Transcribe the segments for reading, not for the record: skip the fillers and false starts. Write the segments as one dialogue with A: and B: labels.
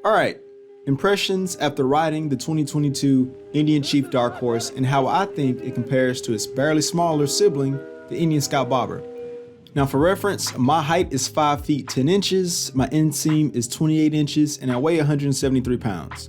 A: Alright, impressions after riding the 2022 Indian Chief Dark Horse and how I think it compares to its barely smaller sibling, the Indian Scout Bobber. Now for reference, my height is 5 feet 10 inches, my inseam is 28 inches, and I weigh 173 pounds.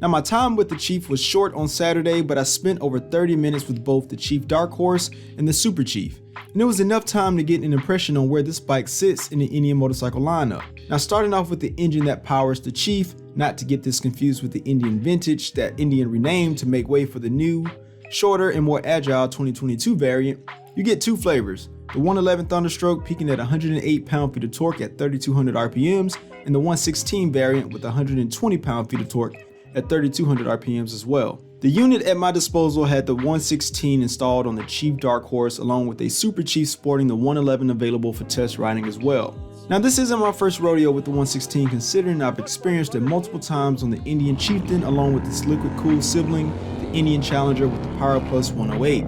A: Now my time with the Chief was short on Saturday, but I spent over 30 minutes with both the Chief Dark Horse and the Super Chief. And it was enough time to get an impression on where this bike sits in the Indian motorcycle lineup. Now starting off with the engine that powers the Chief, not to get this confused with the Indian Vintage that Indian renamed to make way for the new, shorter and more agile 2022 variant, you get two flavors. The 111 Thunderstroke peaking at 108 pound-feet of torque at 3200 RPMs, and the 116 variant with 120 pound-feet of torque at 3200 RPMs as well. The unit at my disposal had the 116 installed on the Chief Dark Horse along with a Super Chief sporting the 111 available for test riding as well. Now this isn't my first rodeo with the 116 considering I've experienced it multiple times on the Indian Chieftain along with its liquid cooled sibling, the Indian Challenger with the Power Plus 108.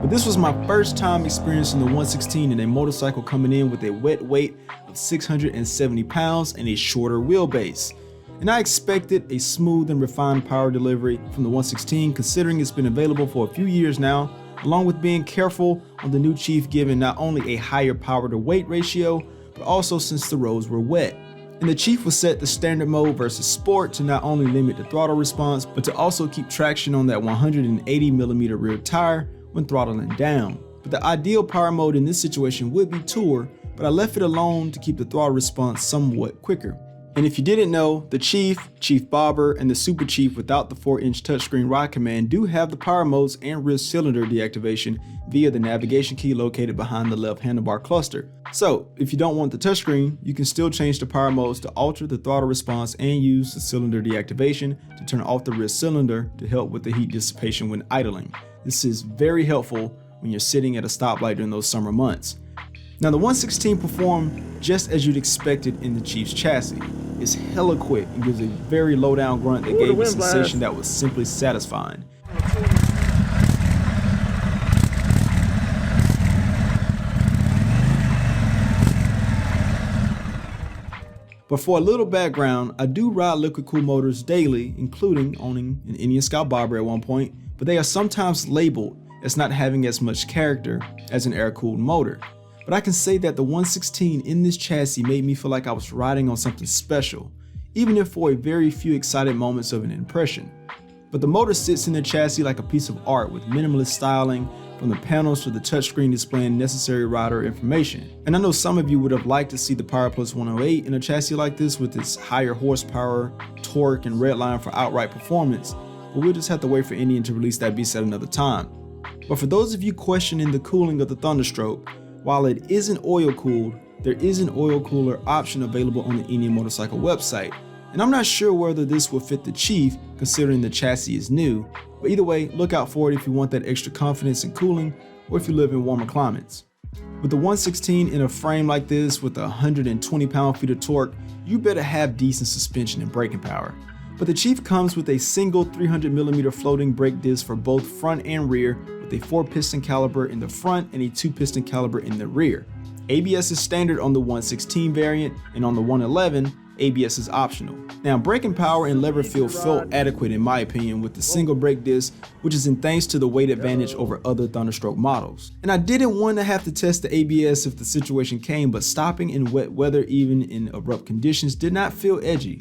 A: But this was my first time experiencing the 116 in a motorcycle coming in with a wet weight of 670 pounds and a shorter wheelbase. And I expected a smooth and refined power delivery from the 116 considering it's been available for a few years now, along with being careful on the new Chief given not only a higher power to weight ratio, but also since the roads were wet. And the Chief was set to standard mode versus sport to not only limit the throttle response, but to also keep traction on that 180mm rear tire when throttling down. But the ideal power mode in this situation would be Tour, but I left it alone to keep the throttle response somewhat quicker. And if you didn't know, the Chief, Chief Bobber, and the Super Chief without the 4-inch touchscreen ride command do have the power modes and rear cylinder deactivation via the navigation key located behind the left handlebar cluster. So if you don't want the touchscreen, you can still change the power modes to alter the throttle response and use the cylinder deactivation to turn off the rear cylinder to help with the heat dissipation when idling. This is very helpful when you're sitting at a stoplight during those summer months. Now the 116 performed just as you'd expect it in the Chief's chassis. It's hella quick and gives a very low down grunt that gave a sensation that was simply satisfying. But for a little background, I do ride liquid cooled motors daily, including owning an Indian Scout Bobber at one point, but they are sometimes labeled as not having as much character as an air cooled motor. But I can say that the 116 in this chassis made me feel like I was riding on something special, even if for a very few excited moments of an impression. But the motor sits in the chassis like a piece of art with minimalist styling from the panels to the touchscreen displaying necessary rider information. And I know some of you would have liked to see the Power Plus 108 in a chassis like this with its higher horsepower, torque, and redline for outright performance, but we'll just have to wait for Indian to release that beast at another time. But for those of you questioning the cooling of the Thunderstroke, while it isn't oil cooled, there is an oil cooler option available on the Indian Motorcycle website. And I'm not sure whether this will fit the Chief considering the chassis is new, but either way, look out for it if you want that extra confidence in cooling or if you live in warmer climates. With the 116 in a frame like this with 120 pound-feet of torque, you better have decent suspension and braking power. But the Chief comes with a single 300mm floating brake disc for both front and rear with a 4-piston caliper in the front and a 2-piston caliper in the rear. ABS is standard on the 116 variant, and on the 111, ABS is optional. Now braking power and lever feel felt adequate in my opinion with the single brake disc, which is in thanks to the weight advantage over other Thunderstroke models. And I didn't want to have to test the ABS if the situation came, but stopping in wet weather even in abrupt conditions did not feel edgy.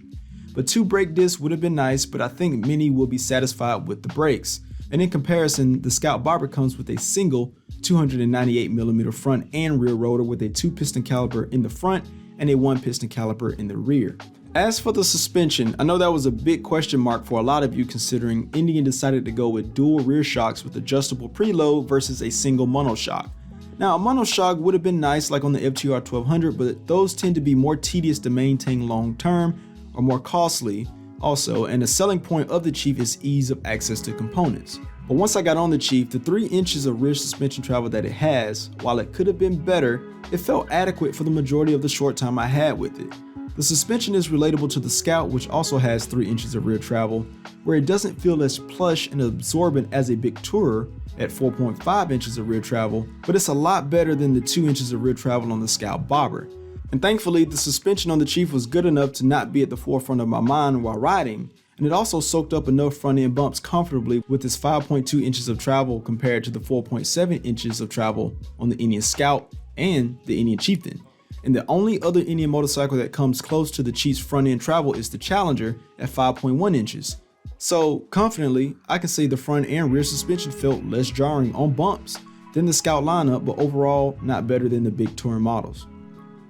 A: But 2 brake discs would have been nice, but I think many will be satisfied with the brakes. And in comparison, the Scout Bobber comes with a single 298mm front and rear rotor with a 2-piston caliper in the front and a 1-piston caliper in the rear. As for the suspension, I know that was a big question mark for a lot of you considering Indian decided to go with dual rear shocks with adjustable preload versus a single monoshock. Now a monoshock would have been nice like on the FTR 1200, but those tend to be more tedious to maintain long term or more costly also, and the selling point of the Chief is ease of access to components. But once I got on the Chief, the 3 inches of rear suspension travel that it has, while it could have been better, it felt adequate for the majority of the short time I had with it. The suspension is relatable to the Scout, which also has 3 inches of rear travel, where it doesn't feel as plush and absorbent as a big Tourer at 4.5 inches of rear travel, but it's a lot better than the 2 inches of rear travel on the Scout Bobber. And thankfully, the suspension on the Chief was good enough to not be at the forefront of my mind while riding, and it also soaked up enough front end bumps comfortably with its 5.2 inches of travel compared to the 4.7 inches of travel on the Indian Scout and the Indian Chieftain. And the only other Indian motorcycle that comes close to the Chief's front end travel is the Challenger at 5.1 inches. So confidently, I can say the front and rear suspension felt less jarring on bumps than the Scout lineup, but overall not better than the big touring models.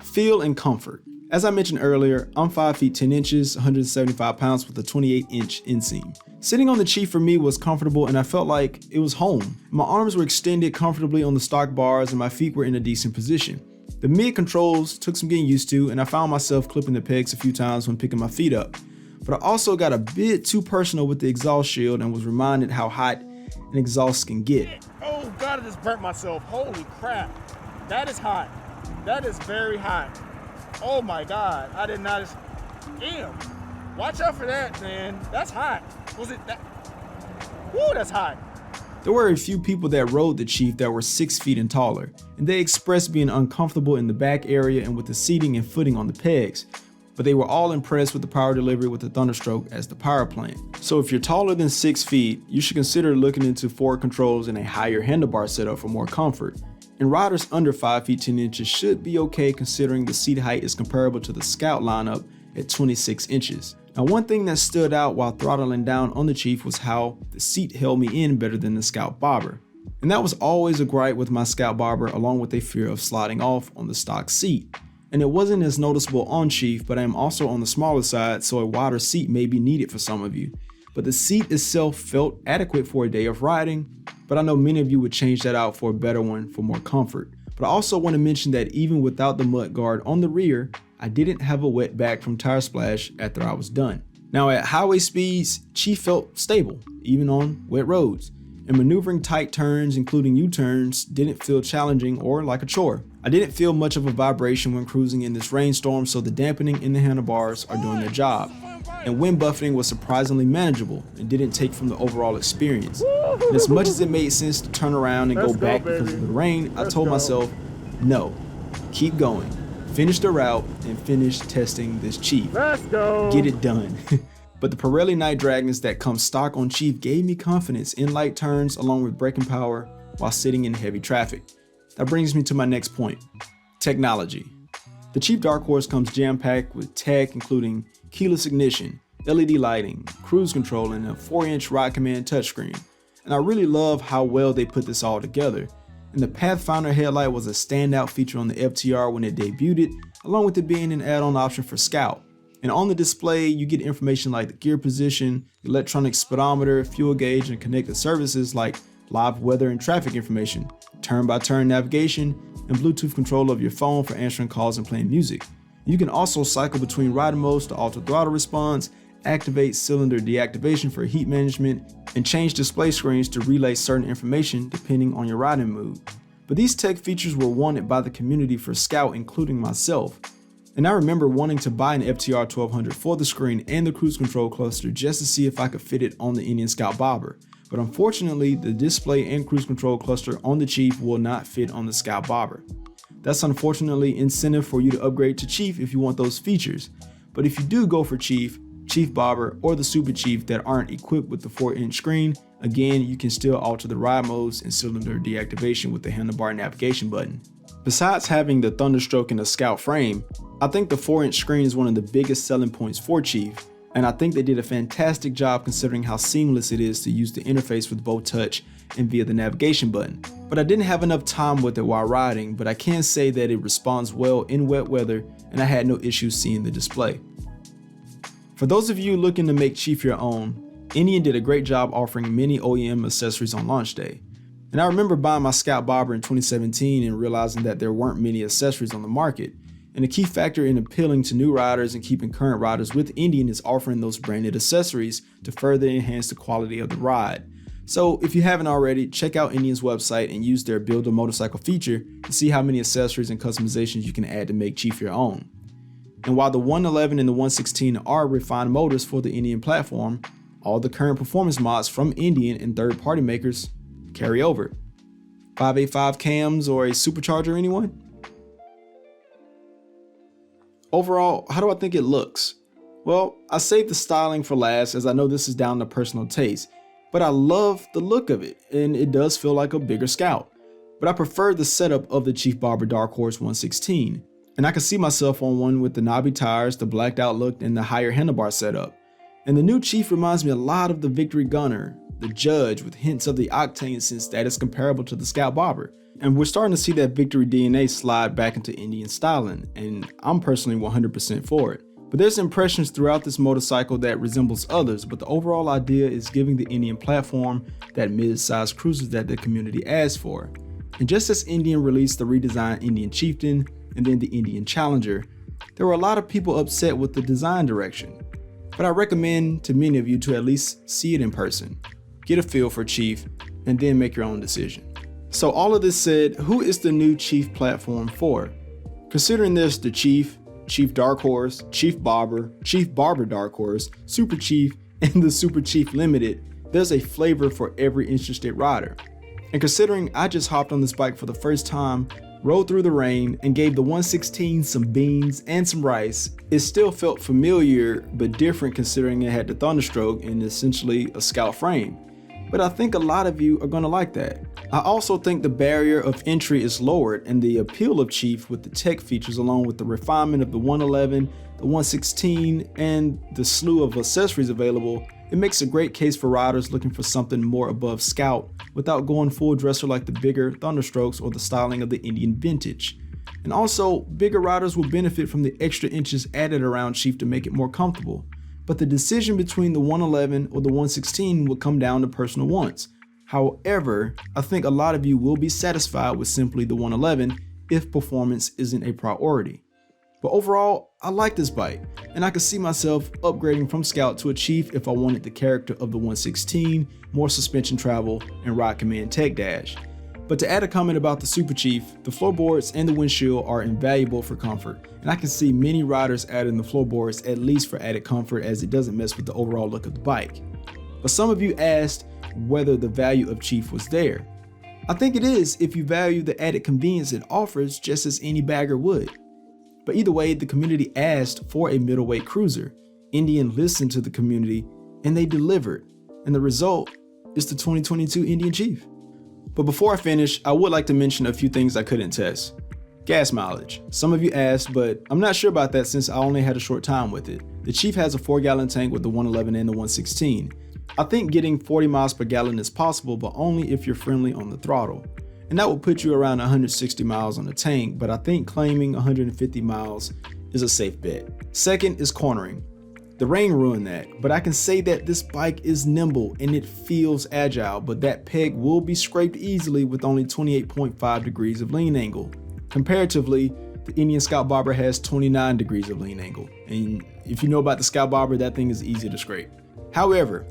A: Feel and comfort. As I mentioned earlier, I'm 5 feet 10 inches, 175 pounds with a 28-inch inseam. Sitting on the Chief for me was comfortable and I felt like it was home. My arms were extended comfortably on the stock bars and my feet were in a decent position. The mid controls took some getting used to and I found myself clipping the pegs a few times when picking my feet up. But I also got a bit too personal with the exhaust shield and was reminded how hot an exhaust can get.
B: Oh God, I just burnt myself. Holy crap. That is hot. That is very hot. Oh my God, I did not. Damn. Watch out for that, man. That's hot. Was it that? Woo, that's hot.
A: There were a few people that rode the Chief that were 6 feet and taller, and they expressed being uncomfortable in the back area and with the seating and footing on the pegs. But they were all impressed with the power delivery with the Thunderstroke as the power plant. So if you're taller than 6 feet, you should consider looking into forward controls and a higher handlebar setup for more comfort. And riders under 5 feet 10 inches should be okay considering the seat height is comparable to the Scout lineup at 26 inches. Now one thing that stood out while throttling down on the Chief was how the seat held me in better than the Scout Bobber. And that was always a gripe with my Scout Bobber, along with a fear of sliding off on the stock seat. And it wasn't as noticeable on Chief, but I am also on the smaller side, so a wider seat may be needed for some of you. But the seat itself felt adequate for a day of riding, but I know many of you would change that out for a better one for more comfort. But I also want to mention that even without the mud guard on the rear, I didn't have a wet back from tire splash after I was done. Now at highway speeds, Chief felt stable, even on wet roads. And maneuvering tight turns, including U-turns, didn't feel challenging or like a chore. I didn't feel much of a vibration when cruising in this rainstorm, so the dampening in the handlebars are doing their job. And wind buffeting was surprisingly manageable and didn't take from the overall experience. And as much as it made sense to turn around and go back because of the rain, I told myself, no, keep going, finish the route, and finish testing this Chief.
B: Let's go.
A: Get it done. But the Pirelli Night Dragons that come stock on Chief gave me confidence in light turns along with braking power while sitting in heavy traffic. That brings me to my next point, technology. The Chief Dark Horse comes jam-packed with tech including keyless ignition, LED lighting, cruise control, and a 4-inch Ride Command touchscreen. And I really love how well they put this all together. And the Pathfinder headlight was a standout feature on the FTR when it debuted, along with it being an add-on option for Scout. And on the display, you get information like the gear position, electronic speedometer, fuel gauge, and connected services like live weather and traffic information, turn-by-turn navigation, and Bluetooth control of your phone for answering calls and playing music. You can also cycle between riding modes to alter throttle response, activate cylinder deactivation for heat management, and change display screens to relay certain information depending on your riding mood. But these tech features were wanted by the community for Scout, including myself. And I remember wanting to buy an FTR 1200 for the screen and the cruise control cluster just to see if I could fit it on the Indian Scout Bobber. But unfortunately, the display and cruise control cluster on the Chief will not fit on the Scout Bobber. That's unfortunately incentive for you to upgrade to Chief if you want those features. But if you do go for Chief, Chief Bobber, or the Super Chief that aren't equipped with the 4-inch screen, again, you can still alter the ride modes and cylinder deactivation with the handlebar navigation button. Besides having the Thunderstroke and the Scout frame, I think the 4-inch screen is one of the biggest selling points for Chief, and I think they did a fantastic job considering how seamless it is to use the interface with both touch and via the navigation button. But I didn't have enough time with it while riding, but I can say that it responds well in wet weather and I had no issues seeing the display. For those of you looking to make Chief your own, Indian did a great job offering many OEM accessories on launch day. And I remember buying my Scout Bobber in 2017 and realizing that there weren't many accessories on the market. And a key factor in appealing to new riders and keeping current riders with Indian is offering those branded accessories to further enhance the quality of the ride. So if you haven't already, check out Indian's website and use their Build a Motorcycle feature to see how many accessories and customizations you can add to make Chief your own. And while the 111 and the 116 are refined motors for the Indian platform, all the current performance mods from Indian and third-party makers carry over. 585 cams or a supercharger, anyone? Overall, how do I think it looks? Well, I saved the styling for last as I know this is down to personal taste, but I love the look of it and it does feel like a bigger Scout. But I prefer the setup of the Chief Barber Dark Horse 116, and I can see myself on one with the knobby tires, the blacked out look, and the higher handlebar setup. And the new Chief reminds me a lot of the Victory Gunner, the Judge, with hints of the Octane since that is comparable to the Scout Barber. And we're starting to see that Victory DNA slide back into Indian styling, and I'm personally 100% for it. But there's impressions throughout this motorcycle that resembles others, but the overall idea is giving the Indian platform that mid-sized cruiser that the community asked for. And just as Indian released the redesigned Indian Chieftain and then the Indian Challenger, there were a lot of people upset with the design direction. But I recommend to many of you to at least see it in person, get a feel for Chief, and then make your own decision. So all of this said, who is the new Chief platform for? Considering there's the Chief, Chief Dark Horse, Chief Barber Dark Horse, Super Chief, and the Super Chief Limited, there's a flavor for every interested rider. And considering I just hopped on this bike for the first time, rode through the rain, and gave the 116 some beans and some rice, it still felt familiar but different considering it had the Thunderstroke and essentially a Scout frame. But I think a lot of you are going to like that. I also think the barrier of entry is lowered and the appeal of Chief with the tech features along with the refinement of the 111, the 116, and the slew of accessories available, it makes a great case for riders looking for something more above Scout without going full dresser like the bigger Thunderstrokes or the styling of the Indian Vintage. And also, bigger riders will benefit from the extra inches added around Chief to make it more comfortable. But the decision between the 111 or the 116 will come down to personal wants. However, I think a lot of you will be satisfied with simply the 111 if performance isn't a priority. But overall, I like this bike, and I could see myself upgrading from Scout to a Chief if I wanted the character of the 116, more suspension travel, and Ride Command Tech Dash. But to add a comment about the Super Chief, the floorboards and the windshield are invaluable for comfort, and I can see many riders adding the floorboards at least for added comfort as it doesn't mess with the overall look of the bike. But some of you asked whether the value of Chief was there. I think it is if you value the added convenience it offers just as any bagger would. But either way, the community asked for a middleweight cruiser. Indian listened to the community and they delivered, and the result is the 2022 Indian Chief. But before I finish, I would like to mention a few things I couldn't test. Gas mileage. Some of you asked, but I'm not sure about that since I only had a short time with it. The Chief has a 4-gallon tank with the 111 and the 116. I think getting 40 miles per gallon is possible, but only if you're friendly on the throttle. And that will put you around 160 miles on the tank, but I think claiming 150 miles is a safe bet. Second is cornering. The rain ruined that, but I can say that this bike is nimble and it feels agile, but that peg will be scraped easily with only 28.5 degrees of lean angle. Comparatively, the Indian Scout Barber has 29 degrees of lean angle, and if you know about the Scout Barber, that thing is easy to scrape. However,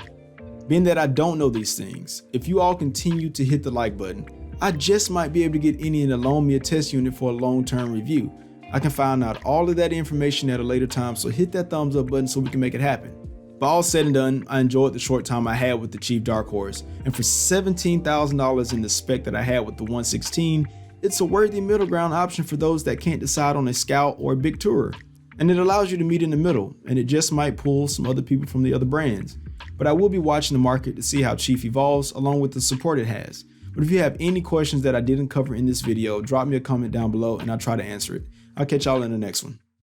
A: being that I don't know these things, if you all continue to hit the like button, I just might be able to get Indian to loan me a test unit for a long-term review. I can find out all of that information at a later time, so hit that thumbs up button so we can make it happen. But all said and done, I enjoyed the short time I had with the Chief Dark Horse, and for $17,000 in the spec that I had with the 116, it's a worthy middle ground option for those that can't decide on a Scout or a big tourer. And it allows you to meet in the middle, and it just might pull some other people from the other brands. But I will be watching the market to see how Chief evolves along with the support it has. But if you have any questions that I didn't cover in this video, drop me a comment down below and I'll try to answer it. I'll catch y'all in the next one.